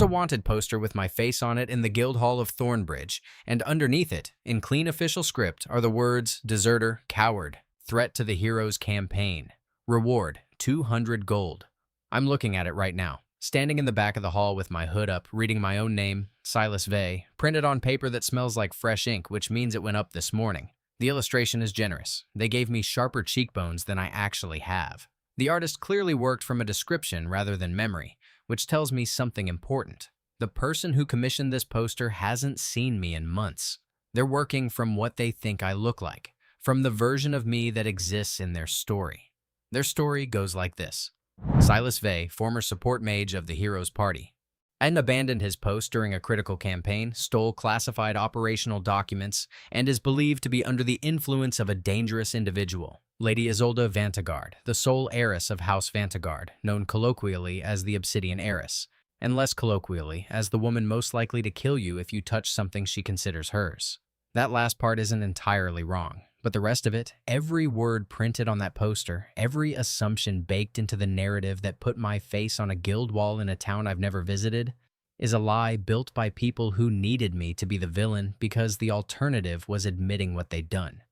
There's a wanted poster with my face on it in the Guildhall of Thornbridge, and underneath it, in clean official script, are the words deserter, coward, threat to the hero's campaign, reward 200 gold. I'm looking at it right now, standing in the back of the hall with my hood up, reading my own name, Silas Vey, printed on paper that smells like fresh ink, which means it went up this morning. The illustration is generous. They gave me sharper cheekbones than I actually have. The artist clearly worked from a description rather than memory, which tells me something important. The person who commissioned this poster hasn't seen me in months. They're working from what they think I look like, from the version of me that exists in their story. Their story goes like this. Silas Vey, former support mage of the hero's party, and abandoned his post during a critical campaign, stole classified operational documents, and is believed to be under the influence of a dangerous individual, Lady Isolda Vantegard, the sole heiress of House Vantegard, known colloquially as the Obsidian Heiress, and less colloquially as the woman most likely to kill you if you touch something she considers hers. That last part isn't entirely wrong, but the rest of it, every word printed on that poster, every assumption baked into the narrative that put my face on a guild wall in a town I've never visited, is a lie built by people who needed me to be the villain because the alternative was admitting what they'd done.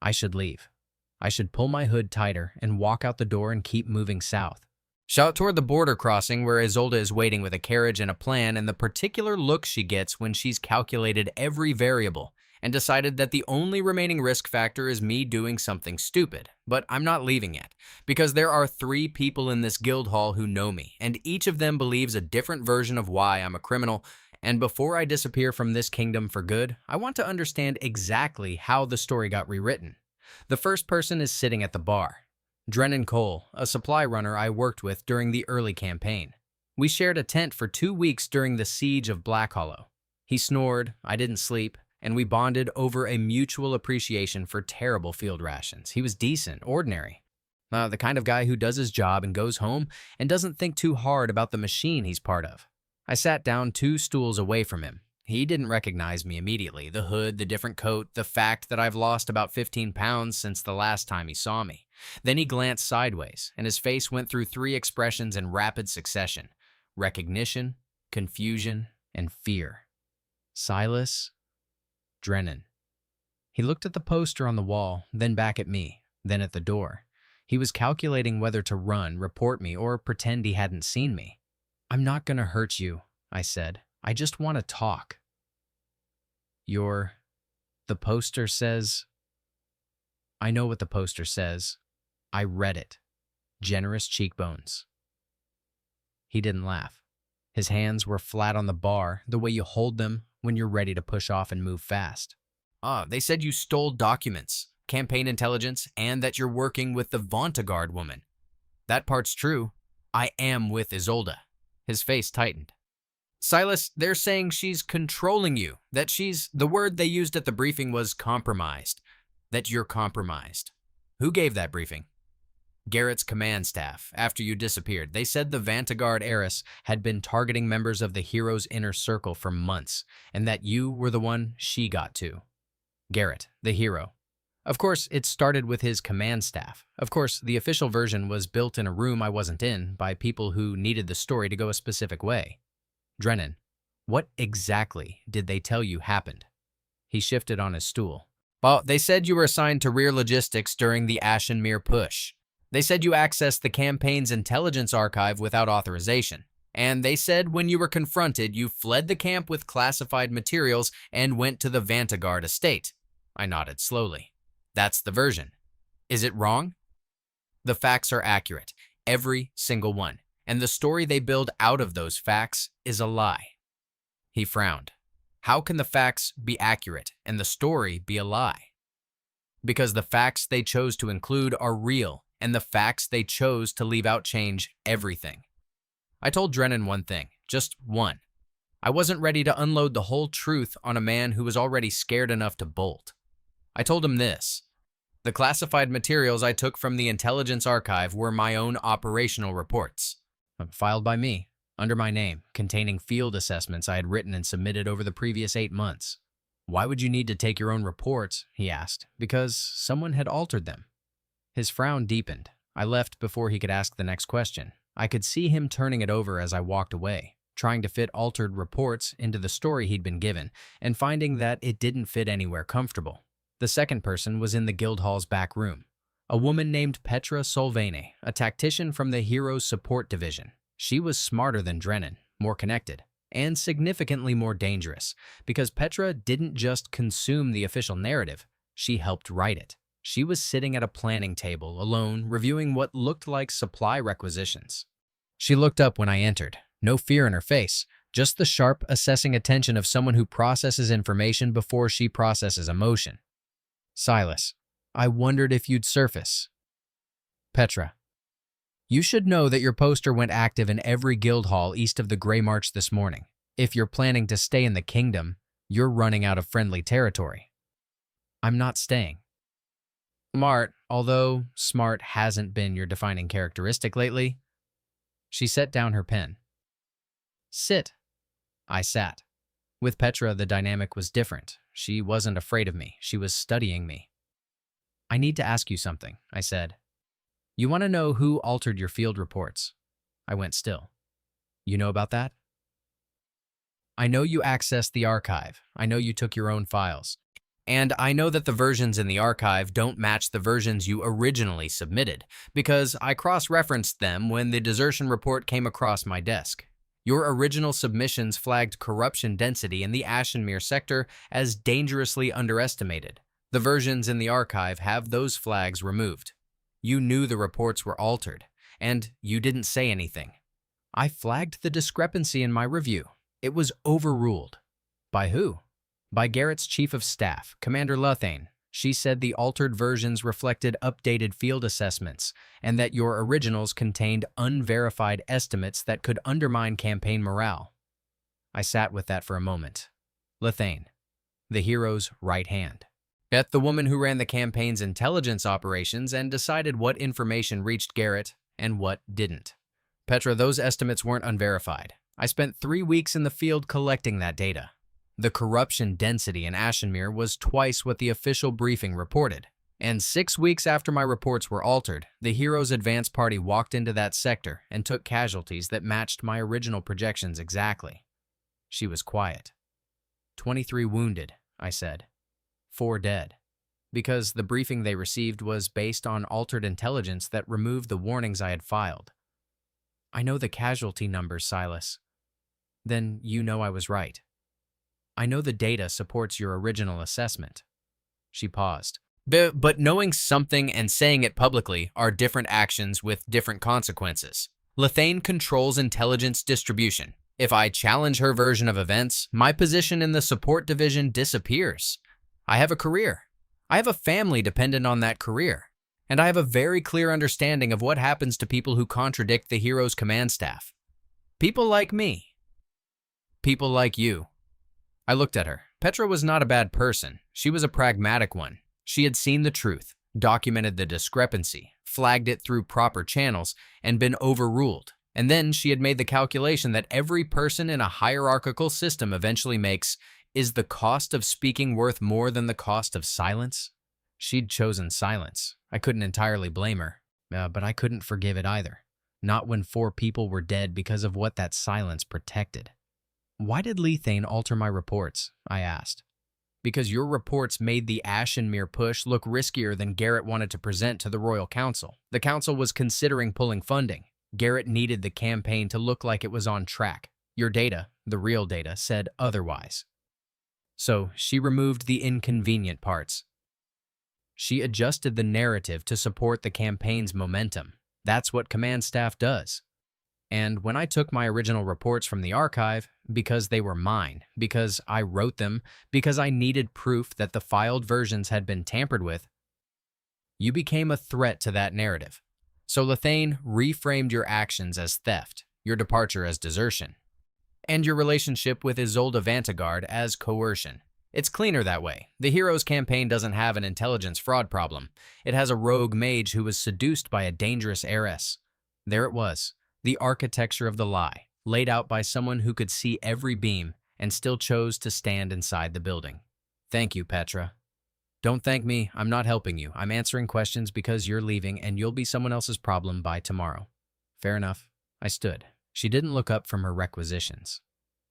I should leave. I should pull my hood tighter and walk out the door and keep moving south. Shout toward the border crossing where Isolda is waiting with a carriage and a plan and the particular look she gets when she's calculated every variable and decided that the only remaining risk factor is me doing something stupid. But I'm not leaving yet, because there are 3 people in this guild hall who know me, and each of them believes a different version of why I'm a criminal, and before I disappear from this kingdom for good, I want to understand exactly how the story got rewritten. The first person is sitting at the bar. Drenan Cole, a supply runner I worked with during the early campaign. We shared a tent for 2 weeks during the siege of Black Hollow. He snored, I didn't sleep, and we bonded over a mutual appreciation for terrible field rations. He was decent, ordinary. The kind of guy who does his job and goes home and doesn't think too hard about the machine he's part of. I sat down 2 stools away from him. He didn't recognize me immediately. The hood, the different coat, the fact that I've lost about 15 pounds since the last time he saw me. Then he glanced sideways, and his face went through 3 expressions in rapid succession: recognition, confusion, and fear. Silas Drenan. He looked at the poster on the wall, then back at me, then at the door. He was calculating whether to run, report me, or pretend he hadn't seen me. "I'm not gonna hurt you," I said. "I just want to talk." The poster says... I know what the poster says. I read it. Generous cheekbones. He didn't laugh. His hands were flat on the bar, the way you hold them when you're ready to push off and move fast. They said you stole documents, campaign intelligence, and that you're working with the Vantegard woman. That part's true. I am with Isolda. His face tightened. Silas, they're saying she's controlling you, that the word they used at the briefing was compromised, that you're compromised. Who gave that briefing? Garrett's command staff, after you disappeared. They said the Vantegard heiress had been targeting members of the hero's inner circle for months, and that you were the one she got to. Garrett, the hero. Of course, it started with his command staff. Of course, the official version was built in a room I wasn't in by people who needed the story to go a specific way. Drenan, what exactly did they tell you happened? He shifted on his stool. Well, they said you were assigned to rear logistics during the Ashenmere push. They said you accessed the campaign's intelligence archive without authorization. And they said when you were confronted, you fled the camp with classified materials and went to the Vantegard estate. I nodded slowly. That's the version. Is it wrong? The facts are accurate, every single one. And the story they build out of those facts is a lie. He frowned. How can the facts be accurate and the story be a lie? Because the facts they chose to include are real, and the facts they chose to leave out change everything. I told Drenan one thing, just one. I wasn't ready to unload the whole truth on a man who was already scared enough to bolt. I told him this. The classified materials I took from the intelligence archive were my own operational reports. Filed by me, under my name, containing field assessments I had written and submitted over the previous 8 months. Why would you need to take your own reports? He asked. Because someone had altered them. His frown deepened. I left before he could ask the next question. I could see him turning it over as I walked away, trying to fit altered reports into the story he'd been given, and finding that it didn't fit anywhere comfortable. The second person was in the Guildhall's back room. A woman named Petra Solvane, a tactician from the Heroes Support Division. She was smarter than Drenan, more connected, and significantly more dangerous, because Petra didn't just consume the official narrative, she helped write it. She was sitting at a planning table, alone, reviewing what looked like supply requisitions. She looked up when I entered, no fear in her face, just the sharp, assessing attention of someone who processes information before she processes emotion. Silas, I wondered if you'd surface. Petra, you should know that your poster went active in every guild hall east of the Grey March this morning. If you're planning to stay in the kingdom, you're running out of friendly territory. I'm not staying. Smart, although smart hasn't been your defining characteristic lately. She set down her pen. Sit. I sat. With Petra, the dynamic was different. She wasn't afraid of me. She was studying me. I need to ask you something, I said. You want to know who altered your field reports? I went still. You know about that? I know you accessed the archive. I know you took your own files. And I know that the versions in the archive don't match the versions you originally submitted, because I cross-referenced them when the desertion report came across my desk. Your original submissions flagged corruption density in the Ashenmere sector as dangerously underestimated. The versions in the archive have those flags removed. You knew the reports were altered, and you didn't say anything. I flagged the discrepancy in my review. It was overruled. By who? By Garrett's chief of staff, Commander Luthane. She said the altered versions reflected updated field assessments and that your originals contained unverified estimates that could undermine campaign morale. I sat with that for a moment. Luthane, the hero's right hand. Beth, the woman who ran the campaign's intelligence operations and decided what information reached Garrett and what didn't. Petra, those estimates weren't unverified. I spent 3 weeks in the field collecting that data. The corruption density in Ashenmere was twice what the official briefing reported. And 6 weeks after my reports were altered, the Heroes Advance Party walked into that sector and took casualties that matched my original projections exactly. She was quiet. 23 wounded, I said. 4 dead. Because the briefing they received was based on altered intelligence that removed the warnings I had filed. I know the casualty numbers, Silas. Then you know I was right. I know the data supports your original assessment. She paused. But knowing something and saying it publicly are different actions with different consequences. Luthane controls intelligence distribution. If I challenge her version of events, my position in the support division disappears. I have a career. I have a family dependent on that career. And I have a very clear understanding of what happens to people who contradict the Heroes' command staff. People like me. People like you. I looked at her. Petra was not a bad person. She was a pragmatic one. She had seen the truth, documented the discrepancy, flagged it through proper channels, and been overruled. And then she had made the calculation that every person in a hierarchical system eventually makes. Is the cost of speaking worth more than the cost of silence? She'd chosen silence. I couldn't entirely blame her, but I couldn't forgive it either. Not when 4 people were dead because of what that silence protected. Why did Luthane alter my reports? I asked. Because your reports made the Ashenmere push look riskier than Garrett wanted to present to the Royal Council. The Council was considering pulling funding. Garrett needed the campaign to look like it was on track. Your data, the real data, said otherwise. So she removed the inconvenient parts. She adjusted the narrative to support the campaign's momentum. That's what command staff does. And when I took my original reports from the archive, because they were mine, because I wrote them, because I needed proof that the filed versions had been tampered with, you became a threat to that narrative. So Luthane reframed your actions as theft, your departure as desertion, and your relationship with Isolda Vanguard as coercion. It's cleaner that way. The Heroes campaign doesn't have an intelligence fraud problem. It has a rogue mage who was seduced by a dangerous heiress. There it was. The architecture of the lie, laid out by someone who could see every beam and still chose to stand inside the building. Thank you, Petra. Don't thank me. I'm not helping you. I'm answering questions because you're leaving and you'll be someone else's problem by tomorrow. Fair enough. I stood. She didn't look up from her requisitions.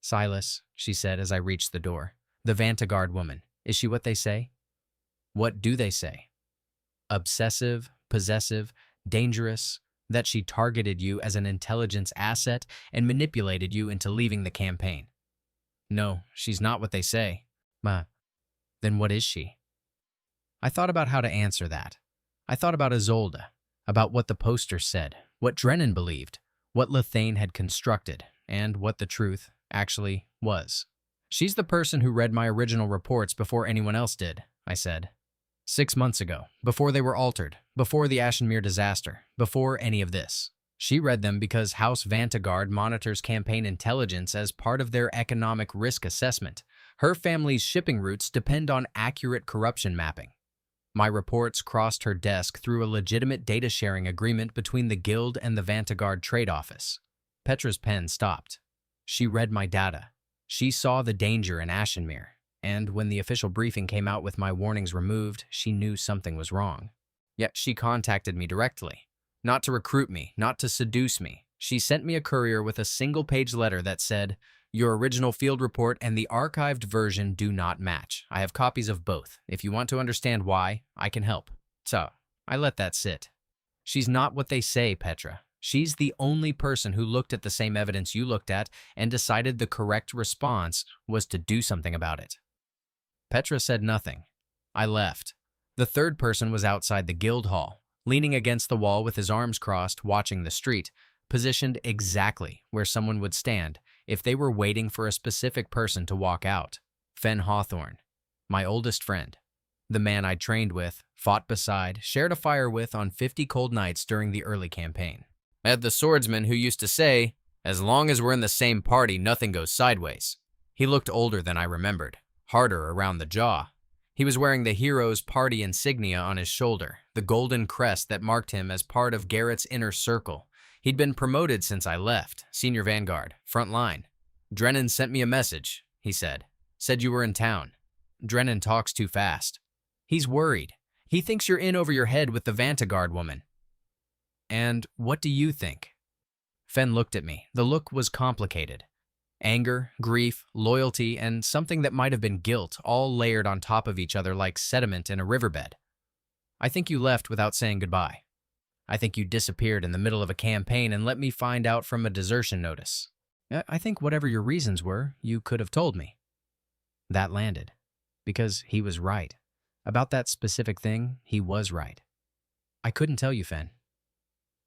Silas, she said as I reached the door. The Vanguard woman. Is she what they say? What do they say? Obsessive, possessive, dangerous, that she targeted you as an intelligence asset and manipulated you into leaving the campaign. No, she's not what they say. Then what is she? I thought about how to answer that. I thought about Isolda, about what the poster said, what Drenan believed, what Lethane had constructed, and what the truth actually was. She's the person who read my original reports before anyone else did, I said. 6 months ago, before they were altered, before the Ashenmere disaster, before any of this. She read them because House Vanguard monitors campaign intelligence as part of their economic risk assessment. Her family's shipping routes depend on accurate corruption mapping. My reports crossed her desk through a legitimate data-sharing agreement between the Guild and the Vanguard Trade Office. Petra's pen stopped. She read my data. She saw the danger in Ashenmere, and when the official briefing came out with my warnings removed, she knew something was wrong. Yet she contacted me directly. Not to recruit me, not to seduce me. She sent me a courier with a single-page letter that said, "Your original field report and the archived version do not match. I have copies of both. If you want to understand why, I can help." So, I let that sit. She's not what they say, Petra. She's the only person who looked at the same evidence you looked at and decided the correct response was to do something about it. Petra said nothing. I left. The third person was outside the guild hall, leaning against the wall with his arms crossed, watching the street, positioned exactly where someone would stand if they were waiting for a specific person to walk out. Fen Hawthorne, my oldest friend, the man I trained with, fought beside, shared a fire with on 50 cold nights during the early campaign. I had the swordsman who used to say, "As long as we're in the same party, nothing goes sideways." He looked older than I remembered, harder around the jaw. He was wearing the hero's party insignia on his shoulder, the golden crest that marked him as part of Garrett's inner circle. He'd been promoted since I left, Senior Vanguard, front line. "Drenan sent me a message," he said. "Said you were in town." Drenan talks too fast. He's worried. He thinks you're in over your head with the Vanguard woman. And what do you think? Fen looked at me. The look was complicated. Anger, grief, loyalty, and something that might have been guilt, all layered on top of each other like sediment in a riverbed. "I think you left without saying goodbye. I think you disappeared in the middle of a campaign and let me find out from a desertion notice. I think whatever your reasons were, you could have told me." That landed. Because he was right. About that specific thing, he was right. "I couldn't tell you, Fen."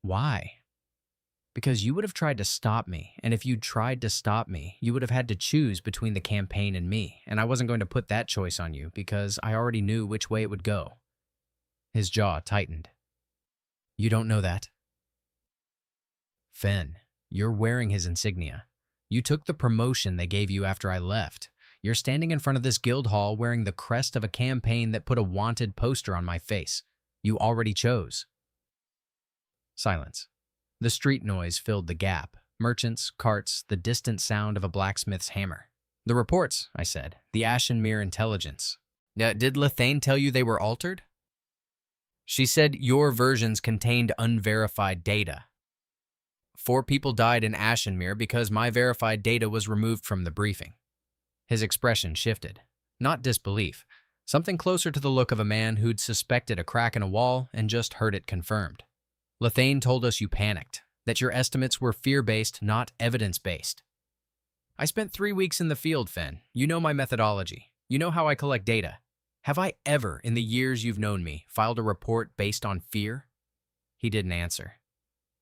"Why?" "Because you would have tried to stop me, and if you'd tried to stop me, you would have had to choose between the campaign and me, and I wasn't going to put that choice on you because I already knew which way it would go." His jaw tightened. "You don't know that?" "Fen, you're wearing his insignia. You took the promotion they gave you after I left. You're standing in front of this guild hall wearing the crest of a campaign that put a wanted poster on my face. You already chose." Silence. The street noise filled the gap. Merchants, carts, the distant sound of a blacksmith's hammer. "The reports," I said. "The Ashenmere intelligence." "Did Lethane tell you they were altered?" "She said your versions contained unverified data. 4 people died in Ashenmere because my verified data was removed from the briefing." His expression shifted. Not disbelief. Something closer to the look of a man who'd suspected a crack in a wall and just heard it confirmed. "Lethane told us you panicked, that your estimates were fear-based, not evidence-based." "I spent 3 weeks in the field, Fen. You know my methodology. You know how I collect data. Have I ever, in the years you've known me, filed a report based on fear?" He didn't answer.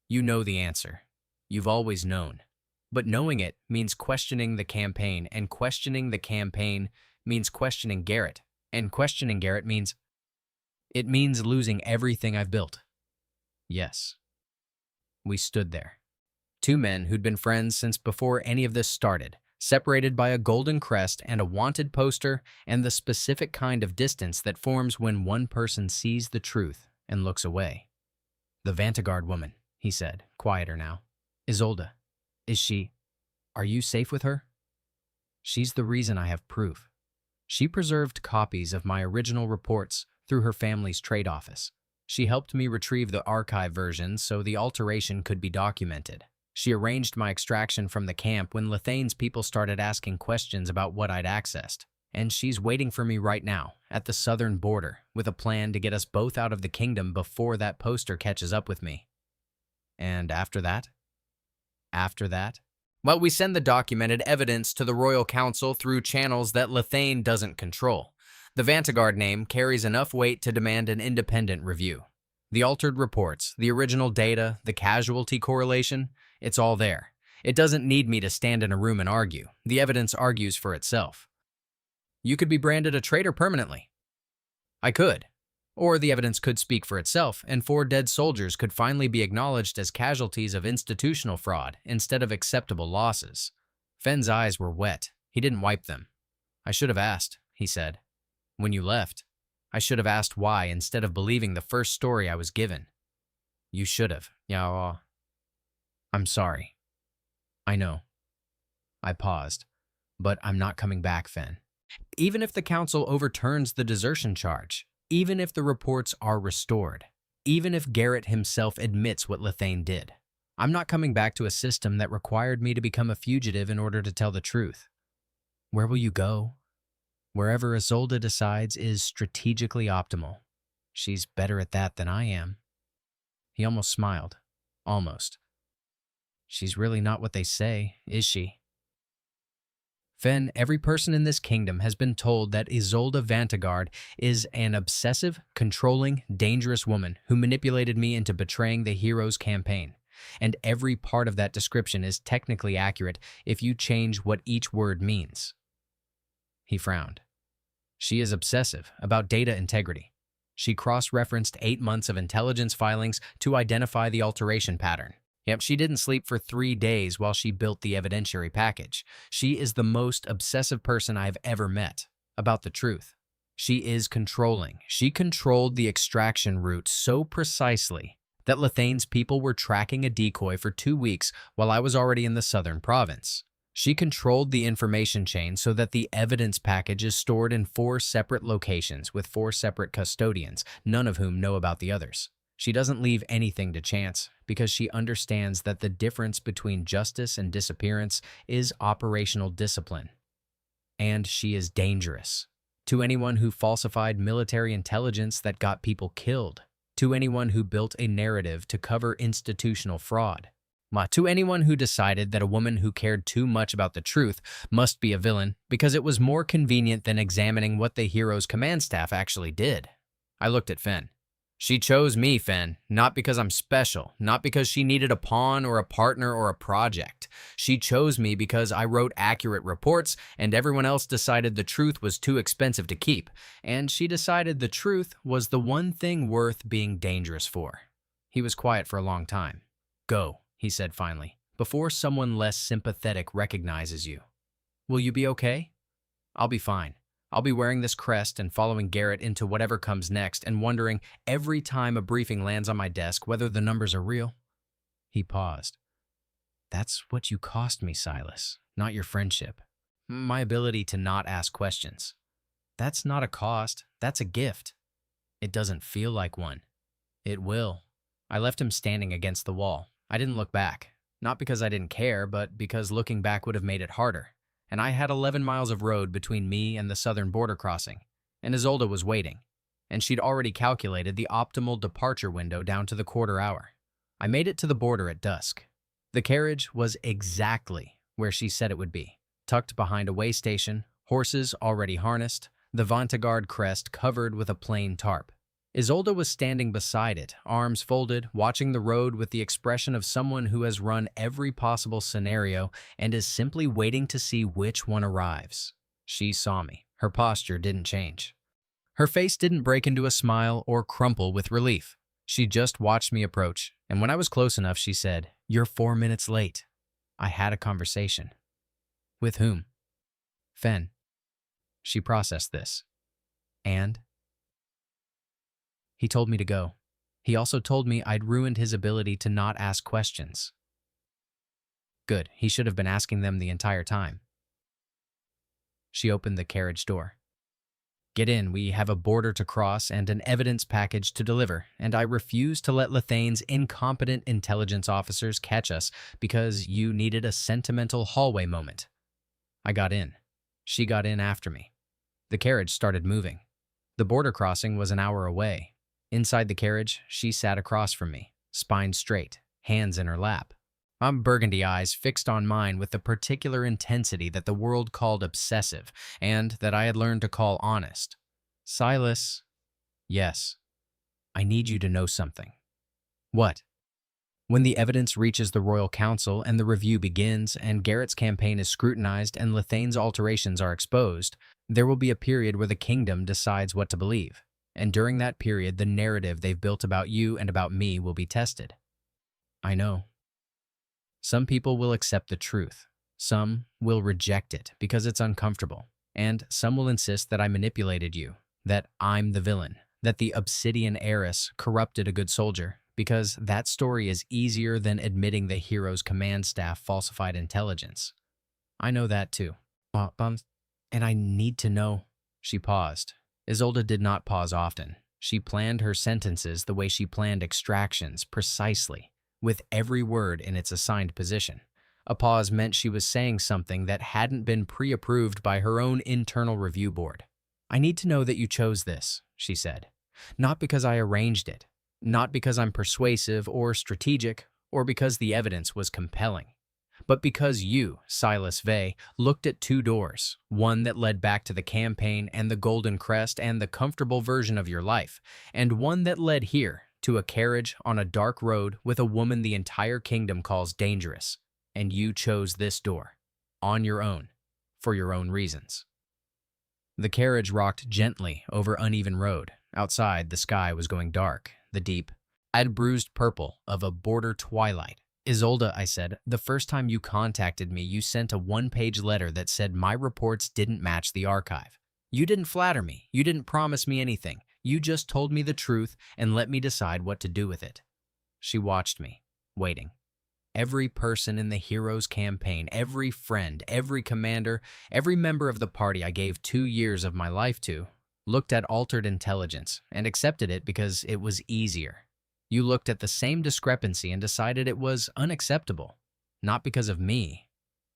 "You know the answer. You've always known. But knowing it means questioning the campaign, and questioning the campaign means questioning Garrett, and questioning Garrett means... it means losing everything I've built." "Yes." We stood there. 2 men who'd been friends since before any of this started, separated by a golden crest and a wanted poster and the specific kind of distance that forms when one person sees the truth and looks away. "The Vanguard woman," he said, quieter now. "Isolda. Is she... are you safe with her?" "She's the reason I have proof. She preserved copies of my original reports through her family's trade office. She helped me retrieve the archive version so the alteration could be documented. She arranged my extraction from the camp when Lethane's people started asking questions about what I'd accessed. And she's waiting for me right now, at the southern border, with a plan to get us both out of the kingdom before that poster catches up with me. And after that? After that? Well, we send the documented evidence to the Royal Council through channels that Lethane doesn't control. The Vanguard name carries enough weight to demand an independent review. The altered reports, the original data, the casualty correlation, it's all there. It doesn't need me to stand in a room and argue. The evidence argues for itself. You could be branded a traitor permanently. I could. Or the evidence could speak for itself, and 4 dead soldiers could finally be acknowledged as casualties of institutional fraud instead of acceptable losses. Fenn's eyes were wet. He didn't wipe them. I should have asked, he said. When you left, I should have asked why instead of believing the first story I was given. You should have. Yeah, I'm sorry. I know. I paused. But I'm not coming back, Fenn. Even if the council overturns the desertion charge, even if the reports are restored, even if Garrett himself admits what Lethane did, I'm not coming back to a system that required me to become a fugitive in order to tell the truth. Where will you go? Wherever Isolda decides is strategically optimal. She's better at that than I am. He almost smiled. Almost. She's really not what they say, is she? Fenn, every person in this kingdom has been told that Isolda Vanguard is an obsessive, controlling, dangerous woman who manipulated me into betraying the hero's campaign. And every part of that description is technically accurate if you change what each word means. He frowned. She is obsessive about data integrity. She cross-referenced 8 months of intelligence filings to identify the alteration pattern. Yep, she didn't sleep for 3 days while she built the evidentiary package. She is the most obsessive person I've ever met about the truth. She is controlling. She controlled the extraction route so precisely that Lethane's people were tracking a decoy for 2 weeks while I was already in the southern province. She controlled the information chain so that the evidence package is stored in 4 separate locations with 4 separate custodians, none of whom know about the others. She doesn't leave anything to chance because she understands that the difference between justice and disappearance is operational discipline. And she is dangerous. To anyone who falsified military intelligence that got people killed. To anyone who built a narrative to cover institutional fraud. To anyone who decided that a woman who cared too much about the truth must be a villain because it was more convenient than examining what the hero's command staff actually did. I looked at Fenn. She chose me, Fenn, not because I'm special, not because she needed a pawn or a partner or a project. She chose me because I wrote accurate reports and everyone else decided the truth was too expensive to keep. And she decided the truth was the one thing worth being dangerous for. He was quiet for a long time. Go, he said finally, before someone less sympathetic recognizes you. Will you be okay? I'll be fine. I'll be wearing this crest and following Garrett into whatever comes next and wondering every time a briefing lands on my desk whether the numbers are real. He paused. That's what you cost me, Silas, not your friendship. My ability to not ask questions. That's not a cost, that's a gift. It doesn't feel like one. It will. I left him standing against the wall. I didn't look back. Not because I didn't care, but because looking back would have made it harder. And I had 11 miles of road between me and the southern border crossing, and Isolda was waiting, and she'd already calculated the optimal departure window down to the quarter hour. I made it to the border at dusk. The carriage was exactly where she said it would be, tucked behind a way station, horses already harnessed, the Vanguard crest covered with a plain tarp. Isolda was standing beside it, arms folded, watching the road with the expression of someone who has run every possible scenario and is simply waiting to see which one arrives. She saw me. Her posture didn't change. Her face didn't break into a smile or crumple with relief. She just watched me approach, and when I was close enough, she said, "You're 4 minutes late." I had a conversation. With whom? Fenn. She processed this. And? He told me to go. He also told me I'd ruined his ability to not ask questions. Good, he should have been asking them the entire time. She opened the carriage door. Get in, we have a border to cross and an evidence package to deliver, and I refuse to let Lethane's incompetent intelligence officers catch us because you needed a sentimental hallway moment. I got in. She got in after me. The carriage started moving. The border crossing was an hour away. Inside the carriage, she sat across from me, spine straight, hands in her lap. Burgundy eyes fixed on mine with the particular intensity that the world called obsessive and that I had learned to call honest. Silas, yes, I need you to know something. What? When the evidence reaches the Royal Council and the review begins and Garrett's campaign is scrutinized and Lethane's alterations are exposed, there will be a period where the kingdom decides what to believe. And during that period, the narrative they've built about you and about me will be tested. I know. Some people will accept the truth. Some will reject it because it's uncomfortable. And some will insist that I manipulated you, that I'm the villain, that the obsidian heiress corrupted a good soldier, because that story is easier than admitting the hero's command staff falsified intelligence. I know that too. And I need to know. She paused. Isolda did not pause often. She planned her sentences the way she planned extractions, precisely, with every word in its assigned position. A pause meant she was saying something that hadn't been pre-approved by her own internal review board. I need to know that you chose this, she said. Not because I arranged it, not because I'm persuasive or strategic, or because the evidence was compelling, but because you, Silas Vey, looked at two doors, one that led back to the campaign and the Golden Crest and the comfortable version of your life, and one that led here, to a carriage on a dark road with a woman the entire kingdom calls dangerous, and you chose this door, on your own, for your own reasons. The carriage rocked gently over uneven road. Outside, the sky was going dark, the deep, bruised purple of a border twilight. Isolda, I said, the first time you contacted me, you sent a one-page letter that said my reports didn't match the archive. You didn't flatter me. You didn't promise me anything. You just told me the truth and let me decide what to do with it. She watched me, waiting. Every person in the hero's campaign, every friend, every commander, every member of the party I gave 2 years of my life to, looked at altered intelligence and accepted it because it was easier. You looked at the same discrepancy and decided it was unacceptable, not because of me,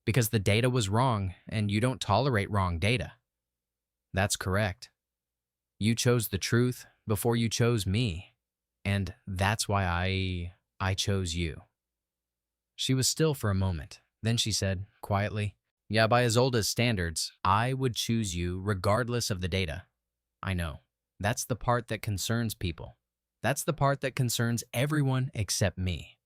because the data was wrong and you don't tolerate wrong data. That's correct. You chose the truth before you chose me, and that's why I chose you. She was still for a moment. Then she said, quietly, yeah, by Isolda's standards, I would choose you regardless of the data. I know. That's the part that concerns people. That's the part that concerns everyone except me.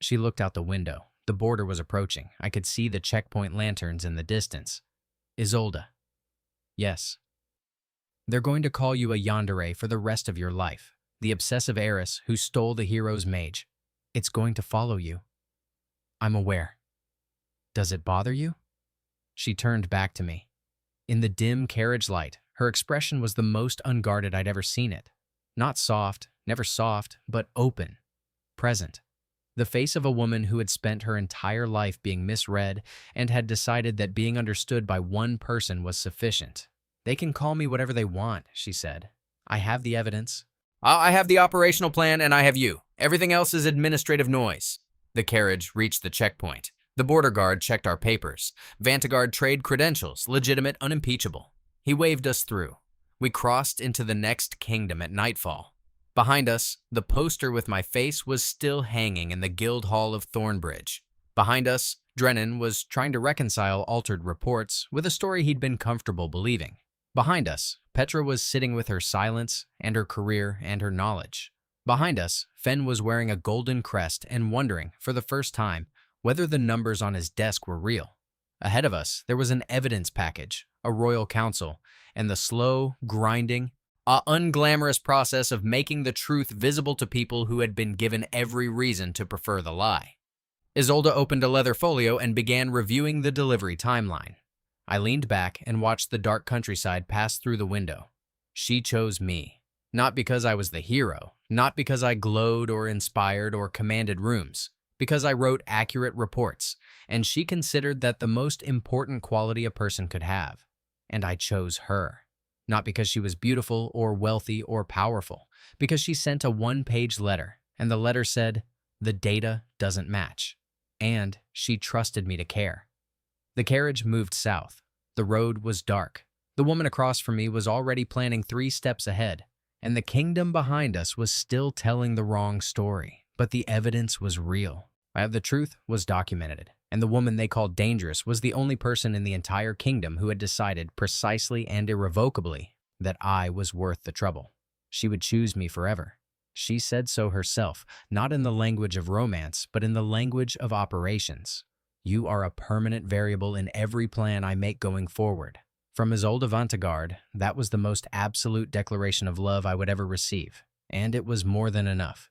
She looked out the window. The border was approaching. I could see the checkpoint lanterns in the distance. Isolda. Yes. They're going to call you a yandere for the rest of your life. The obsessive heiress who stole the hero's mage. It's going to follow you. I'm aware. Does it bother you? She turned back to me. In the dim carriage light, her expression was the most unguarded I'd ever seen it. Not soft, never soft, but open, present. The face of a woman who had spent her entire life being misread and had decided that being understood by one person was sufficient. They can call me whatever they want, she said. I have the evidence. I have the operational plan and I have you. Everything else is administrative noise. The carriage reached the checkpoint. The border guard checked our papers. Vanguard trade credentials, legitimate, unimpeachable. He waved us through. We crossed into the next kingdom at nightfall. Behind us, the poster with my face was still hanging in the guild hall of Thornbridge. Behind us, Drenan was trying to reconcile altered reports with a story he'd been comfortable believing. Behind us, Petra was sitting with her silence and her career and her knowledge. Behind us, Fen was wearing a golden crest and wondering, for the first time, whether the numbers on his desk were real. Ahead of us, there was an evidence package, a royal council, and the slow, grinding, unglamorous process of making the truth visible to people who had been given every reason to prefer the lie. Isolda opened a leather folio and began reviewing the delivery timeline. I leaned back and watched the dark countryside pass through the window. She chose me. Not because I was the hero, not because I glowed or inspired or commanded rooms, because I wrote accurate reports, and she considered that the most important quality a person could have. And I chose her. Not because she was beautiful or wealthy or powerful, because she sent a one-page letter, and the letter said, "The data doesn't match." And she trusted me to care. The carriage moved south. The road was dark. The woman across from me was already planning 3 steps ahead, and the kingdom behind us was still telling the wrong story. But the evidence was real. The truth was documented, and the woman they called dangerous was the only person in the entire kingdom who had decided precisely and irrevocably that I was worth the trouble. She would choose me forever. She said so herself, not in the language of romance, but in the language of operations. You are a permanent variable in every plan I make going forward. From Isolda Vantegard, that was the most absolute declaration of love I would ever receive, and it was more than enough.